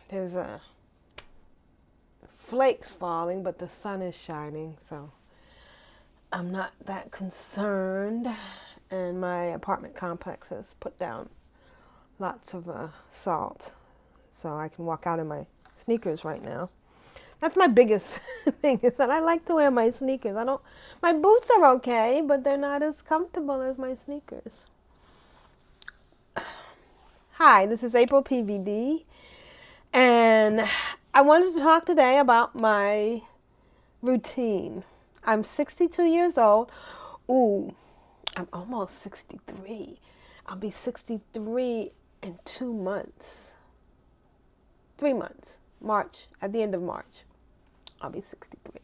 There's flakes falling, but the sun is shining, so I'm not that concerned. And my apartment complex has put down lots of salt, so I can walk out in my sneakers right now. That's my biggest thing, is that I like to wear my sneakers. My boots are okay, but they're not as comfortable as my sneakers. Hi, this is AprilPvd, and I wanted to talk today about my routine. I'm 62 years old. Ooh, I'm almost 63. I'll be 63 in 2 months. 3 months. March, at the end of March, I'll be 63.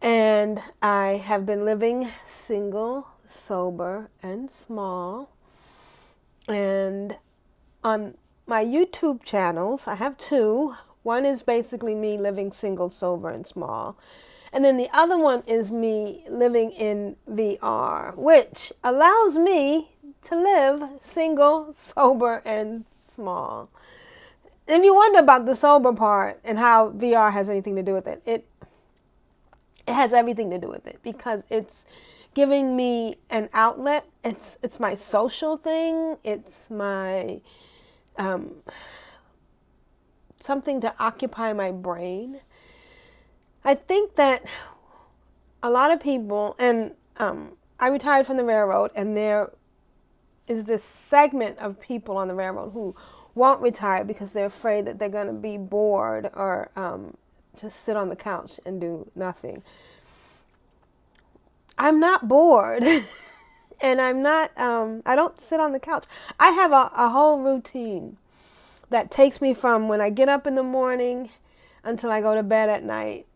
And I have been living single, sober, and small. And on my YouTube channels, I have two. One is basically me living single, sober, and small. And then the other one is me living in VR, which allows me to live single, sober, and small. If you wonder about the sober part and how VR has anything to do with it, it has everything to do with it, because it's giving me an outlet. It's my social thing. It's my something to occupy my brain. I think that a lot of people, and I retired from the railroad, and there is this segment of people on the railroad who won't retire because they're afraid that they're going to be bored or just sit on the couch and do nothing. I'm not bored. And I don't sit on the couch. I have a whole routine that takes me from when I get up in the morning until I go to bed at night.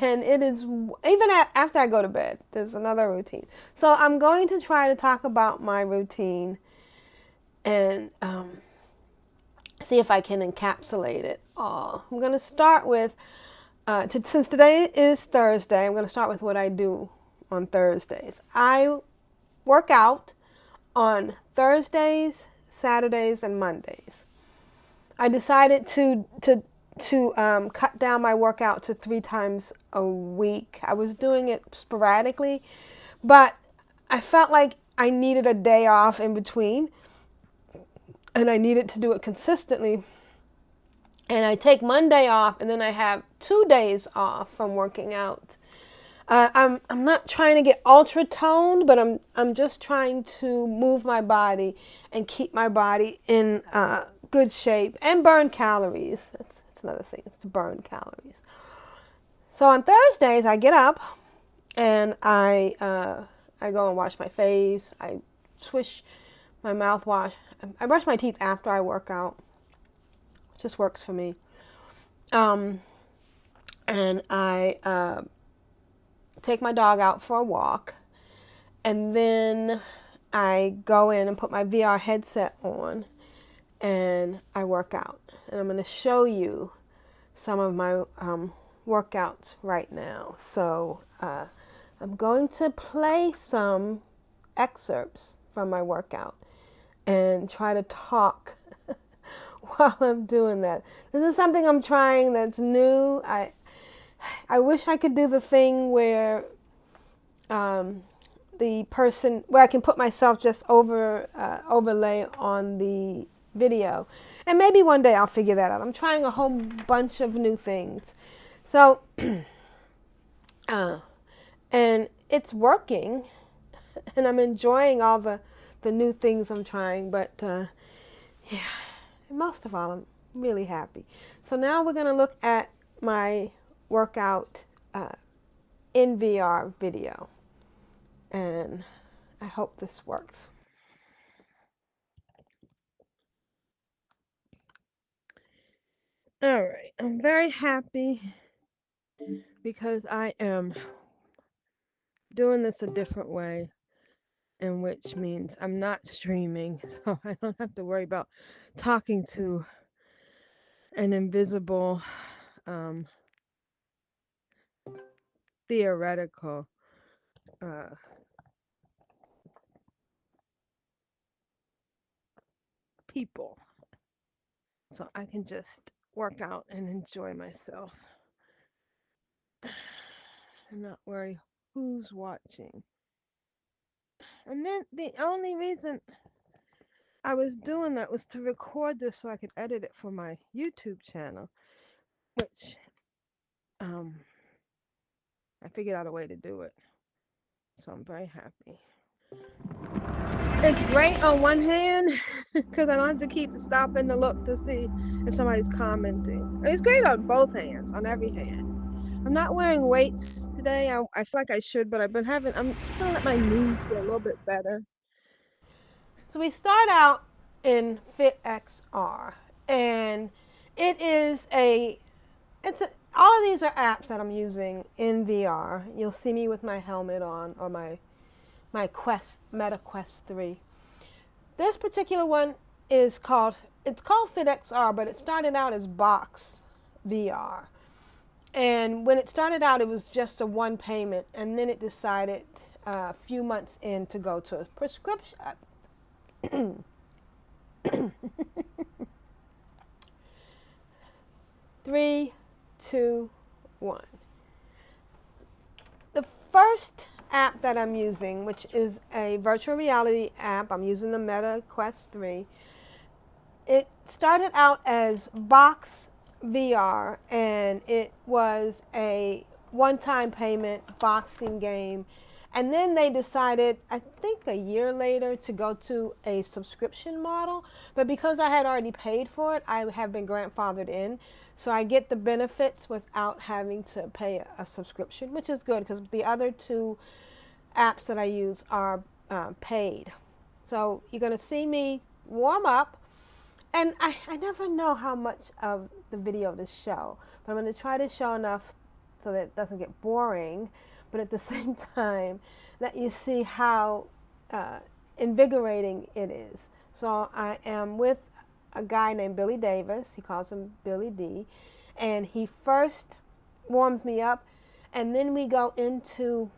And it is, even after I go to bed, there's another routine. So I'm going to try to talk about my routine and see if I can encapsulate it all. I'm going to start with, since today is Thursday, I'm going to start with what I do on Thursdays. I work out on Thursdays, Saturdays, and Mondays. I decided to cut down my workout to 3 times a week. I was doing it sporadically, but I felt like I needed a day off in between, and I needed to do it consistently. And I take Monday off, and then I have 2 days off from working out. I'm not trying to get ultra toned, but I'm just trying to move my body and keep my body in good shape and burn calories. That's another thing, to burn calories. So on Thursdays, I get up and I go and wash my face. I swish my mouthwash. I brush my teeth after I work out. It just works for me. And I take my dog out for a walk, and then I go in and put my VR headset on, and I work out. And I'm going to show you some of my workouts right now. So I'm going to play some excerpts from my workout and try to talk while I'm doing that. This is something I'm trying that's new. I wish I could do the thing where the person, where I can put myself just overlay on the video. And maybe one day I'll figure that out. I'm trying a whole bunch of new things. So, and it's working, and I'm enjoying all the new things I'm trying, but yeah, most of all, I'm really happy. So now we're going to look at my workout in VR video, and I hope this works. All right, I'm very happy because I am doing this a different way, and which means I'm not streaming, so I don't have to worry about talking to an invisible theoretical people. So I can just work out and enjoy myself and not worry who's watching. And then the only reason I was doing that was to record this so I could edit it for my YouTube channel, which um, I figured out a way to do it. So I'm very happy. It's great on one hand because I don't have to keep stopping to look to see if somebody's commenting. It's great on both hands, on every hand. I'm not wearing weights today. I feel like I should, but I'm just gonna let my knees get a little bit better. So we start out in FitXR, and all of these are apps that I'm using in VR. You'll see me with my helmet on or my Meta Quest 3. This particular one it's called FitXR, but it started out as Box VR. And when it started out, it was just a one payment, and then it decided a few months in to go to a prescription. 3, 2, 1. The first app that I'm using, which is a virtual reality app, I'm using the Meta Quest 3. It started out as Box VR, and it was a one-time payment boxing game. And then they decided, I think a year later, to go to a subscription model. But because I had already paid for it, I have been grandfathered in. So I get the benefits without having to pay a subscription, which is good because the other two apps that I use are paid. So you're going to see me warm up. And I never know how much of the video to show, but I'm going to try to show enough so that it doesn't get boring, but at the same time that you see how invigorating it is. So I am with a guy named Billy Davis. He calls him Billy D. And he first warms me up, and then we go into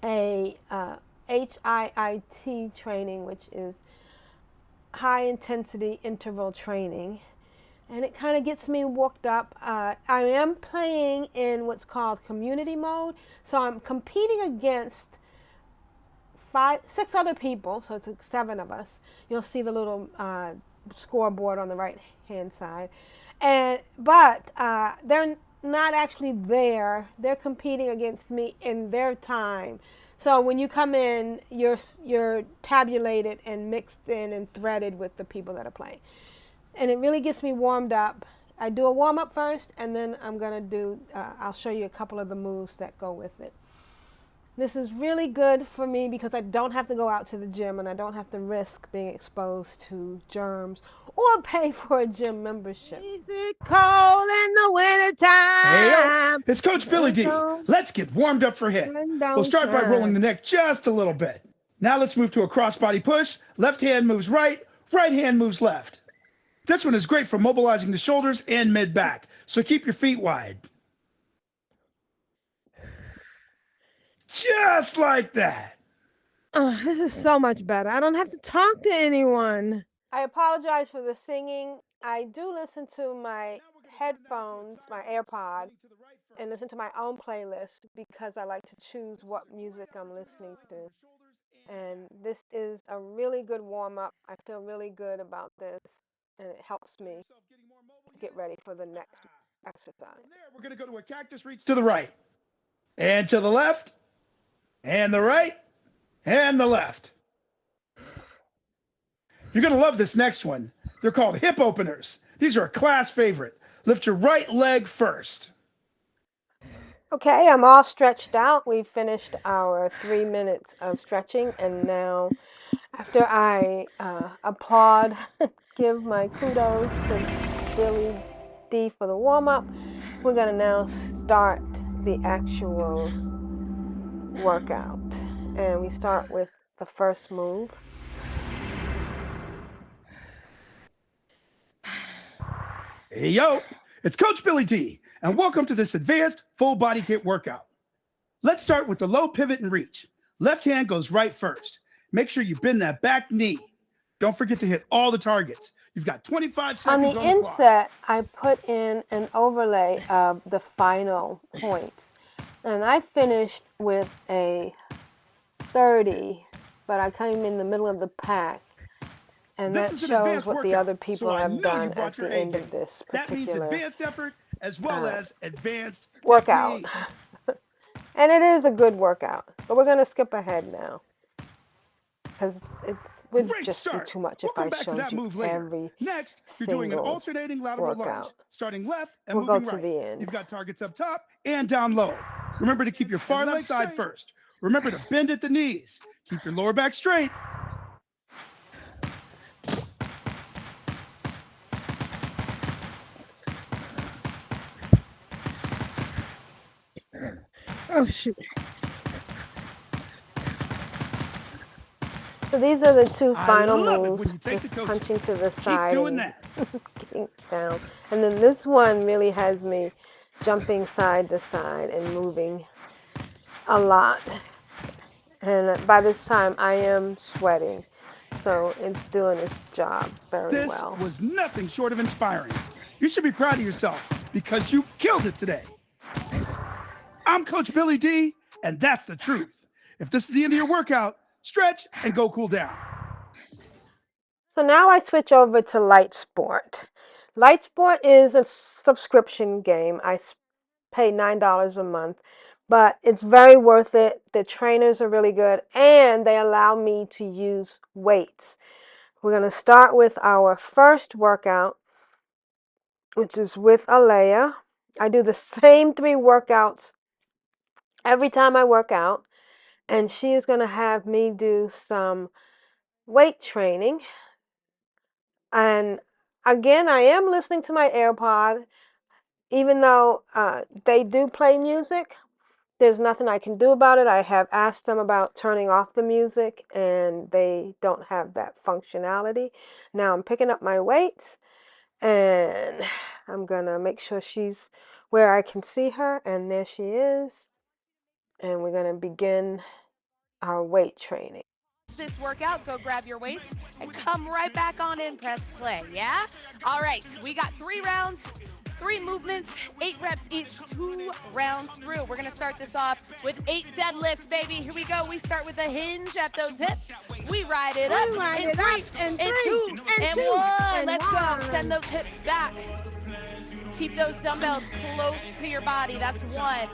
a HIIT training, which is high intensity interval training, and it kind of gets me worked up. I am playing in what's called community mode, so I'm competing against 6 other people, so it's 7 of us. You'll see the little scoreboard on the right hand side, but they're not actually there. They're competing against me in their time. So when you come in, you're tabulated and mixed in and threaded with the people that are playing. And it really gets me warmed up. I do a warm up first, and then I'll show you a couple of the moves that go with it. This is really good for me because I don't have to go out to the gym and I don't have to risk being exposed to germs or pay for a gym membership. Is it cold in the wintertime? Hey, it's Coach Billy D. Let's get warmed up for HIIT. We'll start by rolling the neck just a little bit. Now let's move to a cross-body push. Left hand moves right, right hand moves left. This one is great for mobilizing the shoulders and mid-back, so keep your feet wide. Just like that. Oh, this is so much better. I don't have to talk to anyone. I apologize for the singing. I do listen to my headphones, my AirPod, and listen to my own playlist because I like to choose what music I'm listening to. And this is a really good warm-up. I feel really good about this, and it helps me to get ready for the next exercise. From there, we're going to go to a cactus reach to the right, and to the left, and the right, and the left. You're going to love this next one. They're called hip openers. These are a class favorite. Lift your right leg first. Okay, I'm all stretched out. We've finished our 3 minutes of stretching, and now after I applaud, give my kudos to Billy D for the warm-up, we're going to now start the actual workout. And we start with the first move. Hey, yo, it's Coach Billy D, and welcome to this advanced full body HIIT workout. Let's start with the low pivot and reach. Left hand goes right first. Make sure you bend that back knee. Don't forget to hit all the targets. You've got 25 seconds on on the the clock. inset, I put in an overlay of the final points. And I finished with a 30, but I came in the middle of the pack. And This that is an shows advanced what workout, the other so people I have know you done brought at your the A end game. of this That means particular advanced effort as well as advanced workout. technique. And it is a good workout, but we're going to skip ahead now because it would Great just be start. too much We'll if I come back to showed that you move later. every Next, you're doing an single alternating lateral lunge, workout. starting left and We'll go moving to right. the end. You've got targets up top and down low. Remember to keep your far leg side first. Remember to bend at the knees. Keep your lower back straight. Oh, shoot. So these are the two final moves, just punching to the side and getting down. And then this one really has me jumping side to side and moving a lot. And by this time, I am sweating. So it's doing its job very well. This was nothing short of inspiring. You should be proud of yourself because you killed it today. I'm Coach Billy D, and that's the truth. If this is the end of your workout, stretch and go cool down. So now I switch over to Light Sport. Light Sport is a subscription game. I pay $9 a month, but it's very worth it. The trainers are really good, and they allow me to use weights. We're going to start with our first workout, which is with Alea. I do the same 3 workouts every time I work out, and she is going to have me do some weight training. And again, I am listening to my AirPod, even though they do play music. There's nothing I can do about it. I have asked them about turning off the music, and they don't have that functionality. Now I'm picking up my weights, and I'm going to make sure she's where I can see her, and there she is. And we're going to begin our weight training. This workout, go grab your weights and come right back on in, press play, yeah? All right, we got 3 rounds, 3 movements, 8 reps each, 2 rounds through. We're gonna start this off with 8 deadlifts, baby. Here we go. We start with a hinge at those hips. We ride it up in 3, and 2, and 1. Let's go. Send those hips back. Keep those dumbbells close to your body. That's 1.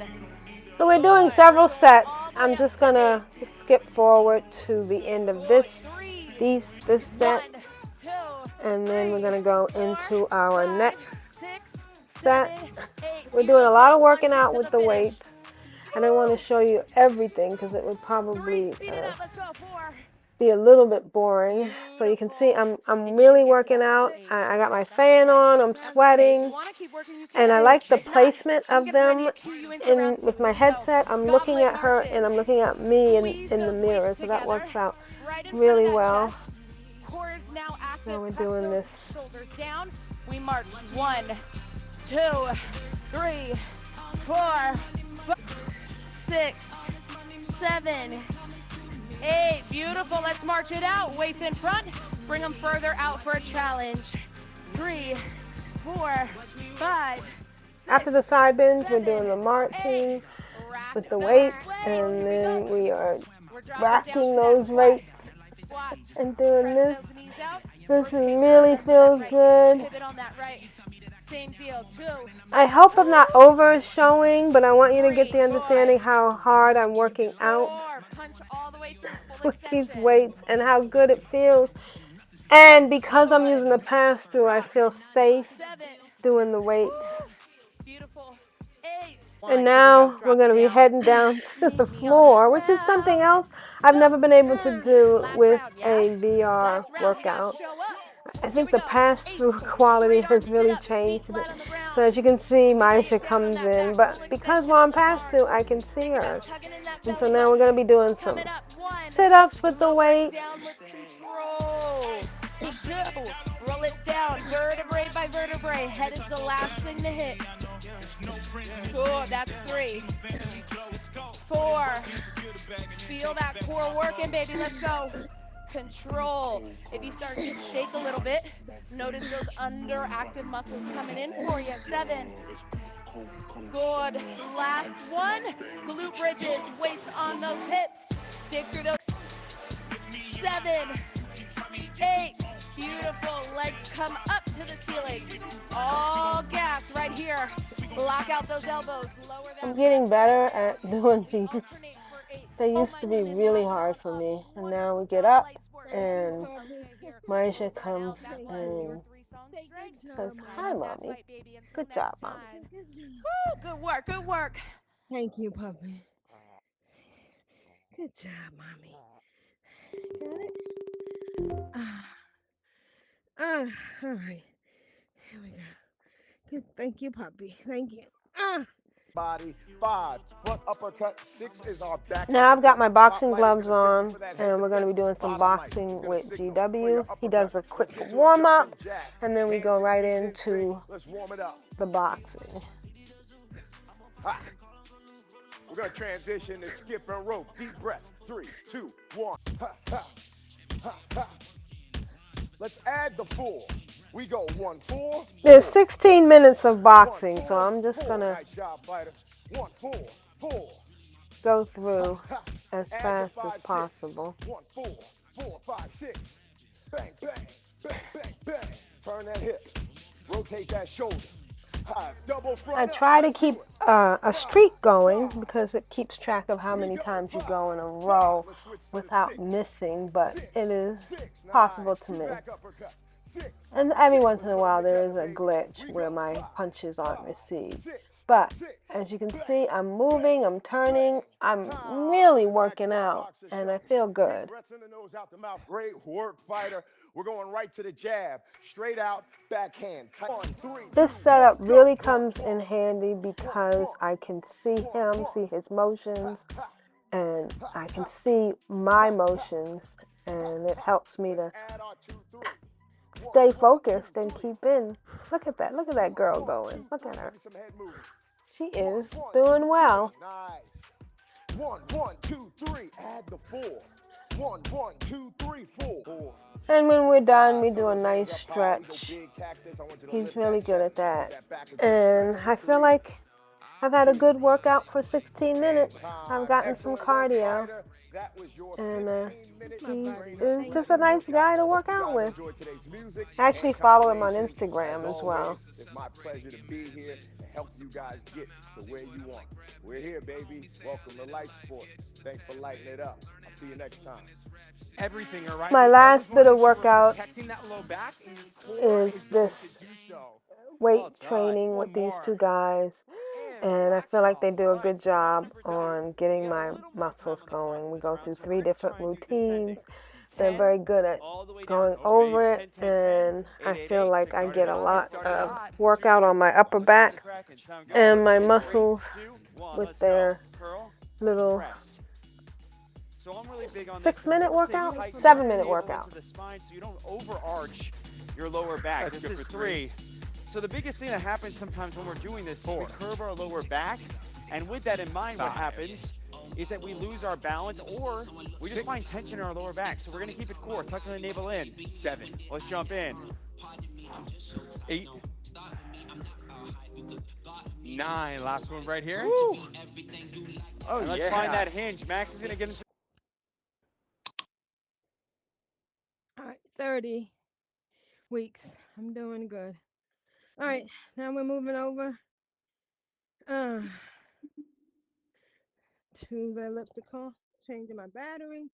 So we're doing several sets. I'm just going to skip forward to the end of this set. And then we're going to go into our next set. We're doing a lot of working out with the weights. I don't want to show you everything because it would probably be a little bit boring. So you can see I'm really working out. I got my fan on, I'm sweating, and I like the placement of them with my headset. I'm looking at her and I'm looking at me in the mirror, so that works out really well. Now we're doing this. Shoulders down. We march 1, 2, 3, 4, 5, 6, 7, 8. Beautiful. Let's march it out. Weights in front. Bring them further out for a challenge. 3, 4, 5. After the side bends, we're doing the marching with the weights, and then we are racking those weights and doing this. This really feels good. I hope I'm not over showing, but I want you to get the understanding how hard I'm working out with these weights and how good it feels. And because I'm using the pass-through, I feel safe doing the weights. And now we're going to be heading down to the floor, which is something else I've never been able to do with a VR workout. I think the pass-through quality has really changed. So as you can see, Maisha comes in, but because we're on pass-through, I can see her. And so now we're going to be doing some sit-ups with the weights. Roll it down, vertebrae by vertebrae. Head is the last thing to hit. Good, that's 3. 4. Feel that core working, baby. Let's go. control. If you start to shake a little bit, notice those underactive muscles coming in for you. 7. Good. Last one. Glute bridges. Weights on those hips. Dig through those. 7, 8. Beautiful. Legs come up to the ceiling. All gas right here. Lock out those elbows. Lower that. I'm getting better at doing these. They used to be really hard for me, and now we get up, and Maisha comes and says, "Hi, Mommy. Good job, Mommy." Woo, good work, good work. Thank you, puppy. Good job, Mommy. Got it? All right. Here we go. Good. Thank you, puppy. Thank you. Body 5, front uppercut. 6 is our back. Now I've got my boxing gloves on, and we're going to be doing some boxing with GW. He does a quick warm-up, and then we go right into the boxing. We're going to transition to skip and rope. Deep breath. 3, 2, 1. Let's add the 4. We go 1, 4. There's 16 minutes of boxing, so I'm just going to 1, 4, 4. go through as fast as possible. 1, 4, 4, 5, 6. Bang, bang, bang, bang, bang. Turn that hip. Rotate that shoulder. Double front. I try to keep a streak going because it keeps track of how many times you go in a row without missing, but it is possible to miss. And every once in a while there is a glitch where my punches aren't received. But as you can see, I'm moving, I'm turning, I'm really working out, and I feel good. Great work, fighter. We're going right to the jab. Straight out, backhand. 1, 3. This setup really comes in handy because I can see him, see his motions, and I can see my motions, and it helps me to stay focused and keep in. Look at that girl going. Look at her. She is doing well. Nice. 1, 1, 2, 3. Add the 4. 1, 1, 2, 3, 4. And when we're done, we do a nice stretch. He's really good at that. And I feel like I've had a good workout for 16 minutes. I've gotten some cardio. And he is just a nice guy to work out with. I actually follow him on Instagram as well. It's my pleasure to be here and help you guys get to where you want. We're here, baby. Welcome to Life Sport. Thanks for lighting it up. I'll see you next time. Everything, all right? My last bit of workout is this weight training with these two guys. And I feel like they do a good job on getting my muscles going. We go through 3 different routines. They're very good at going over it, and I feel like I get a lot of workout on my upper back and my muscles with their little 6-minute workout, 7-minute workout. So you don't overarch your lower back. This is 3. So the biggest thing that happens sometimes when we're doing this is we curve our lower back, and with that in mind, what happens is that we lose our balance, or we just find tension in our lower back. So we're going to keep it core, tucking the navel in. 7. Let's jump in. 8. 9. Last one right here. Woo. Oh, and let's find that hinge. Max is going to get into. All right, 30 weeks. I'm doing good. All right, now we're moving over to the elliptical, changing my battery.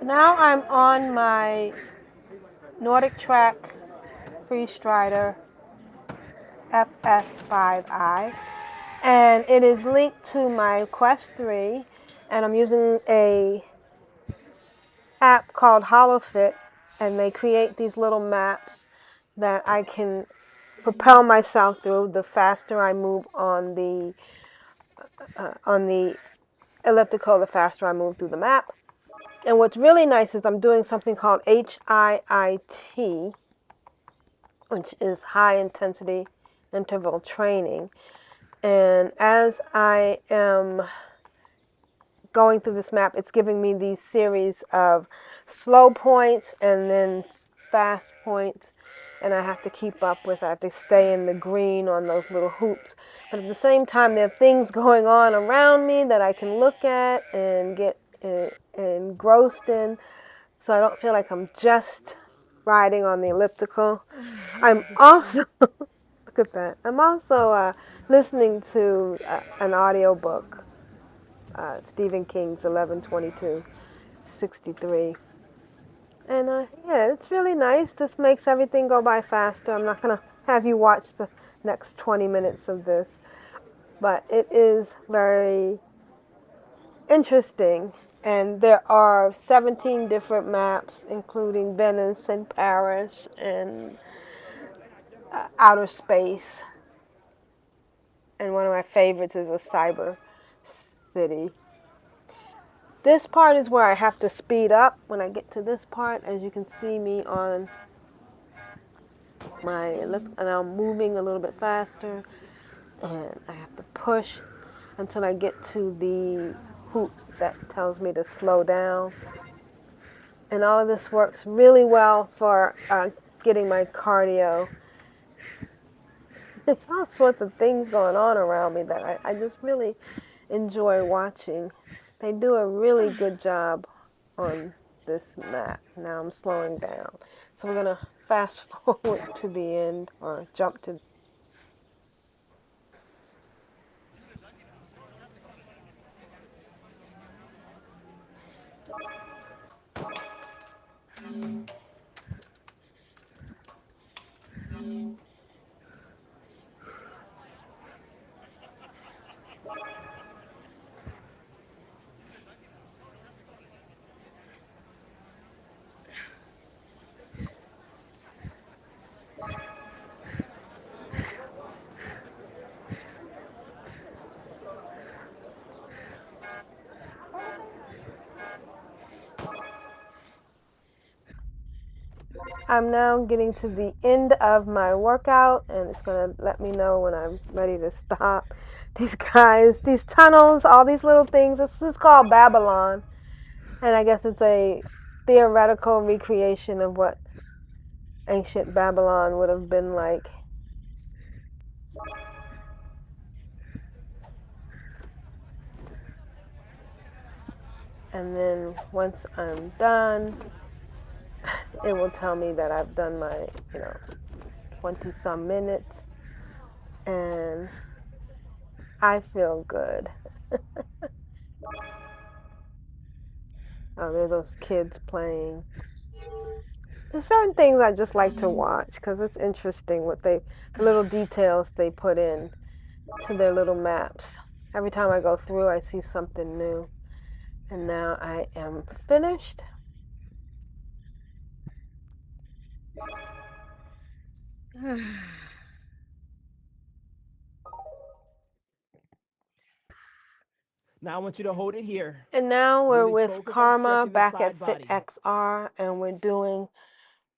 Now I'm on my Nordic Track Freestrider FS5i, and it is linked to my Quest 3, and I'm using a app called HoloFit, and they create these little maps that I can propel myself through the faster I move on the elliptical, the faster I move through the map. And what's really nice is I'm doing something called HIIT, which is high intensity interval training. And as I am going through this map, it's giving me these series of slow points and then fast points, and I have to keep up with. I have to stay in the green on those little hoops. But at the same time, there are things going on around me that I can look at and get engrossed in, so I don't feel like I'm just riding on the elliptical. I'm also look at that. I'm also listening to an audiobook, Stephen King's 11/22/63. And yeah, it's really nice. This makes everything go by faster. I'm not going to have you watch the next 20 minutes of this, but it is very interesting. And there are 17 different maps, including Venice and Paris and outer space. And one of my favorites is a cyber city. This part is where I have to speed up. When I get to this part, as you can see me on and I'm moving a little bit faster, and I have to push until I get to the hoop that tells me to slow down. And all of this works really well for getting my cardio. There's all sorts of things going on around me that I just really enjoy watching. They do a really good job on this map. Now I'm slowing down. So we're going to fast forward to the end, or jump to. I'm now getting to the end of my workout, and it's going to let me know when I'm ready to stop. These guys, these tunnels, all these little things, this is called Babylon. And I guess it's a theoretical recreation of what ancient Babylon would have been like. And then once I'm done, it will tell me that I've done my, 20 some minutes, and I feel good. Oh, there are those kids playing. There's certain things I just like to watch because it's interesting the little details they put in to their little maps. Every time I go through, I see something new. And now I am finished. Now I want you to hold it here. And now we're Really with focus on Karma stretching the back side at body. FitXR, and we're doing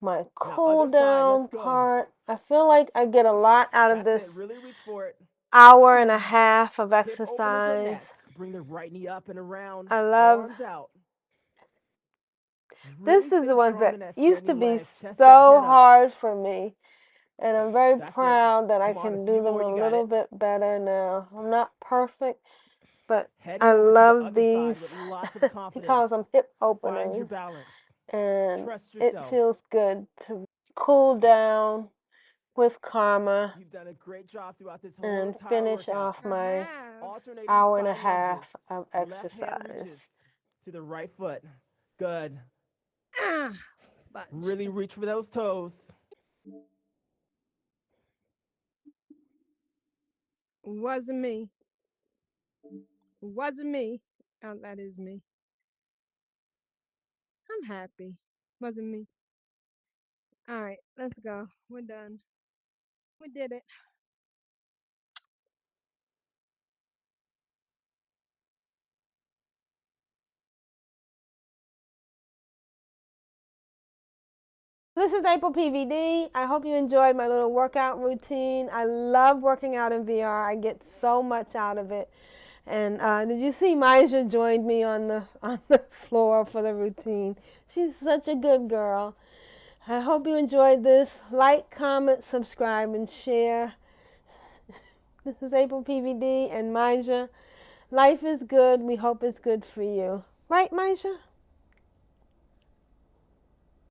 my Now cool other side, let's down go. part. I feel like I get a lot out of That's it. this Really reach for it. hour and a half of Hip openers are exercise. next. Bring the right knee up and around. I love Arms out. Really this is the stay one strong that in that used to standing be leg. Chest up, so head up. hard for me. And I'm very That's it. proud that I Come on, a can few do them more. a You got little it. bit better now. I'm not perfect, but Heading I over to the love other these. side with lots of He confidence. calls them hip Find your openers. balance. And Trust it yourself. feels good to cool down with Karma You've done a great job throughout this whole and entire finish workout. off my Alternating hour and a side lunges. half of Left hand reaches exercise. to the right foot. Good. But Really reach for those toes. wasn't me. Wasn't me. Oh, that is me. I'm happy. Wasn't me. All right, let's go. We're done. We did it. This is AprilPvd. I hope you enjoyed my little workout routine. I love working out in VR. I get so much out of it. And did you see Maisha joined me on the floor for the routine? She's such a good girl. I hope you enjoyed this. Like, comment, subscribe, and share. This is AprilPvd and Maisha. Life is good. We hope it's good for you. Right, Maisha?